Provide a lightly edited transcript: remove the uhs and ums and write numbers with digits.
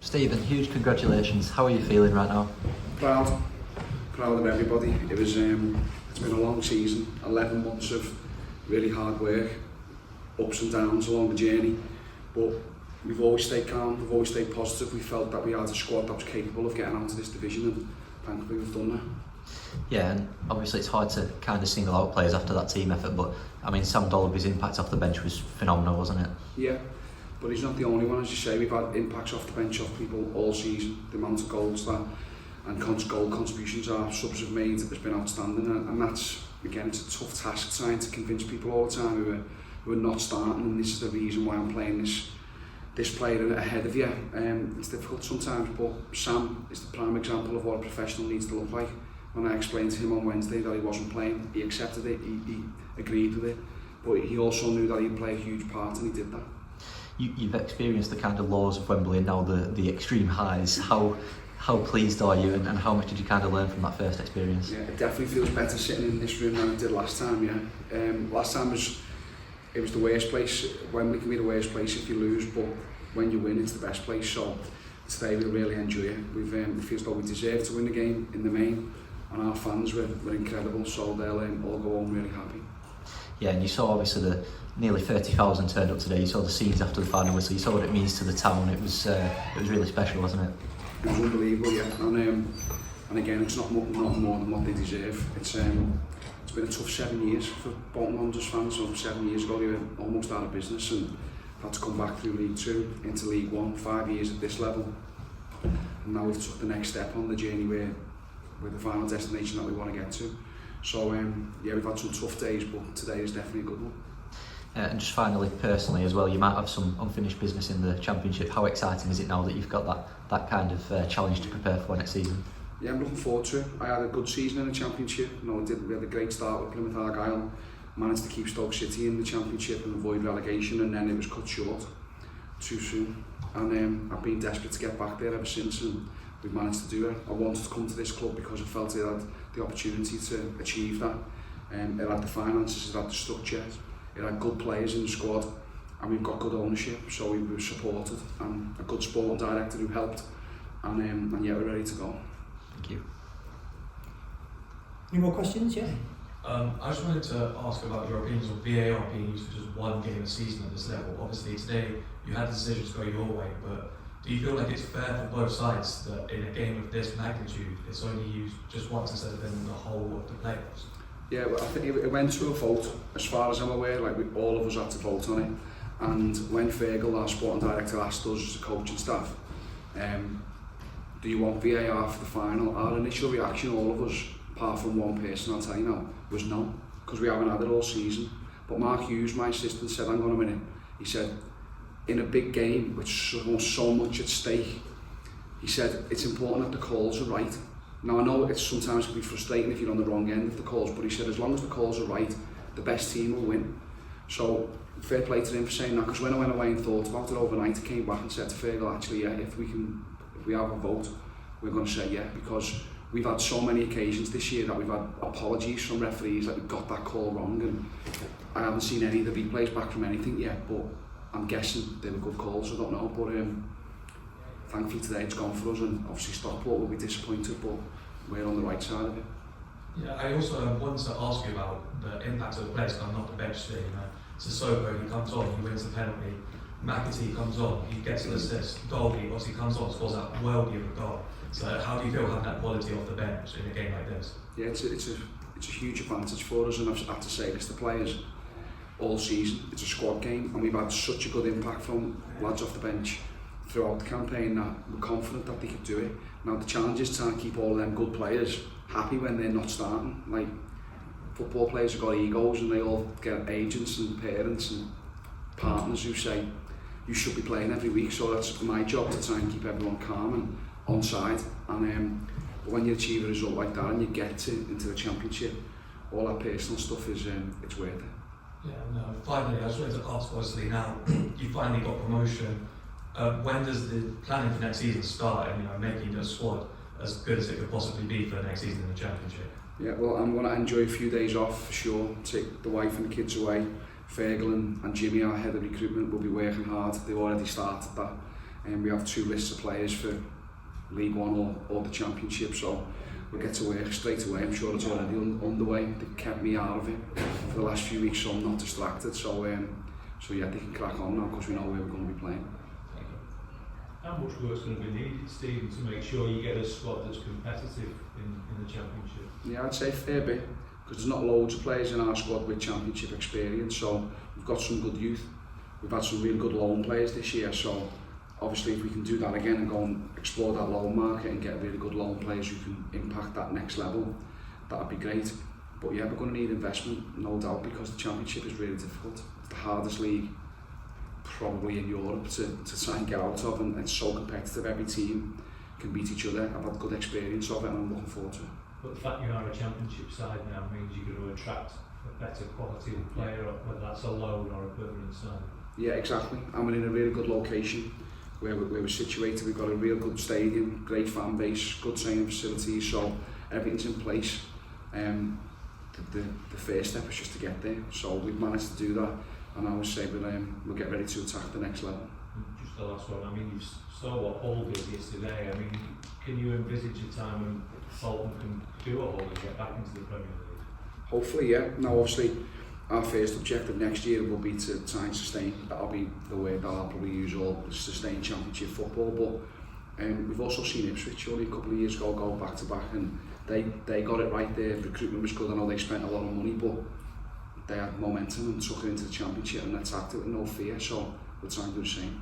Steven, huge congratulations. How are you feeling right now? Proud of everybody. It's been a long season, 11 months of really hard work, ups and downs along the journey, but we've always stayed calm, we've always stayed positive. We felt that we had a squad that was capable of getting out of this division, and thankfully we've done that. Yeah, and obviously it's hard to kind of single out players after that team effort, but I mean Sam Dolby's impact off the bench was phenomenal, wasn't it? Yeah, but he's not the only one, as you say. We've had impacts off the bench of people all season. The amount of goals that and goal contributions our subs have made has been outstanding, and that's, again, it's a tough task trying to convince people all the time who are not starting, and this is the reason why I'm playing this player ahead of you. It's difficult sometimes, but Sam is the prime example of what a professional needs to look like. When I explained to him on Wednesday that he wasn't playing, he accepted it, he agreed with it, but he also knew that he'd play a huge part, and he did that. You've experienced the kind of lows of Wembley and now the extreme highs. How pleased are you, and how much did you kind of learn from that first experience? Yeah, it definitely feels better sitting in this room than it did last time. Yeah, last time it was the worst place. Wembley can be the worst place if you lose, but when you win, it's the best place. So today we really enjoy it. It feels like we deserve to win the game in the main, and our fans were incredible. So they'll all go home really happy. Yeah, and you saw obviously the nearly 30,000 turned up today. You saw the scenes after the final whistle. You saw what it means to the town. It was really special, wasn't it? It was unbelievable, yeah. And again, it's not more than what they deserve. It's been a tough 7 years for Bolton Wanderers fans. So 7 years ago, they were almost out of business and had to come back through League Two into League One. 5 years at this level, and now we've took the next step on the journey where we're the final destination that we want to get to. So yeah, we've had some tough days, but today is definitely a good one. And just finally, personally as well, you might have some unfinished business in the Championship. How exciting is it now that you've got that kind of challenge to prepare for next season? Yeah, I'm looking forward to it. I had a good season in the Championship. We had a great start with Plymouth Argyle, managed to keep Stoke City in the Championship and avoid relegation, and then it was cut short too soon. And I've been desperate to get back there ever since, and we've managed to do it. I wanted to come to this club because I felt it had the opportunity to achieve that. It had the finances, it had the structure, it had good players in the squad, and we've got good ownership, so we were supported, and a good sporting director who helped, and yeah, we're ready to go. Thank you. Any more questions? Yeah. I just wanted to ask about your opinions on VAR being used for just one game a season at this level. Obviously today you had the decision to go your way, but do you feel like it's fair for both sides that in a game of this magnitude it's only used just once instead of in the whole of the playoffs? Yeah, well, I think it went to a vote, as far as I'm aware. Like, all of us had to vote on it, and when Fergal, our sporting director, asked us as a coaching staff, do you want VAR for the final, our initial reaction, all of us, apart from one person, I'll tell you now, was no, because we haven't had it all season. But Mark Hughes, my assistant, said, hang on a minute, he said, in a big game with so much at stake, he said it's important that the calls are right. Now, I know it sometimes can be frustrating if you're on the wrong end of the calls, but he said as long as the calls are right, the best team will win. So fair play to him for saying that, because when I went away and thought about it overnight, I came back and said to Fergal, actually, yeah, if we have a vote, we're going to say yeah, because we've had so many occasions this year that we've had apologies from referees, like we got that call wrong, and I haven't seen any of the replays back from anything yet, but I'm guessing they were good calls, I don't know, but thankfully today it's gone for us, and obviously Stockport will be disappointed, but we're on the right side of it. Yeah, I also wanted to ask you about the impact of the players coming off the bench today. You know, Sissoko, he comes on, he wins the penalty. McAtee comes on, he gets an assist. Dolby obviously comes on, scores that worldie of a goal. So how do you feel having that quality off the bench in a game like this? Yeah, it's a huge advantage for us, and I've had to say this to players all season. It's a squad game, and we've had such a good impact from lads off the bench throughout the campaign that we're confident that they could do it. Now the challenge is trying to keep all of them good players happy when they're not starting. Like, football players have got egos, and they all get agents and parents and partners who say you should be playing every week, so that's my job to try and keep everyone calm and on side. And but when you achieve a result like that and you get into the Championship, all that personal stuff is it's worth it. Yeah, no, finally, I just wanted to ask, obviously, now you finally got promotion. When does the planning for next season start, and making the squad as good as it could possibly be for next season in the Championship? Yeah, well, I'm going to enjoy a few days off for sure, take the wife and the kids away. Fergal and Jimmy, our head of recruitment, will be working hard. They've already started that. and we have 2 lists of players for League One or the Championship, so we'll get to work straight away. I'm sure it's already underway. They kept me out of it for the last few weeks, so I'm not distracted. So yeah, they can crack on now because we know where we're going to be playing. How much work's going to be needed, Steven, to make sure you get a squad that's competitive in the Championship? Yeah, I'd say a fair bit, because there's not loads of players in our squad with Championship experience, so we've got some good youth. We've had some really good loan players this year, so obviously if we can do that again and go and explore that loan market and get really good loan players who can impact that next level, that'd be great. But yeah, we're going to need investment, no doubt, because the Championship is really difficult. It's the hardest league probably in Europe to try and get out of, and it's so competitive. Every team can beat each other. I've had good experience of it and I'm looking forward to it. But the fact you are a Championship side now means you're going to attract a better quality player, whether that's a loan or a permanent side. Yeah, exactly. And we're in a really good location where we're situated. We've got a real good stadium, great fan base, good training facilities, so everything's in place. The first step is just to get there, so we've managed to do that, and I would say we'll get ready to attack the next level. Just the last one, I mean, you saw what Hull did yesterday. I mean, can you envisage a time when Bolton can do a Hull and get back into the Premier League? Hopefully, yeah. Now, obviously, our first objective next year will be to try and sustain. That'll be the word that I'll probably use, all sustain Championship football. But we've also seen Ipswich only a couple of years ago go back to back, and they got it right there. Recruitment was good. I know they spent a lot of money, but they had momentum and took it into the Championship and attacked it with no fear. So we'll try and do the same.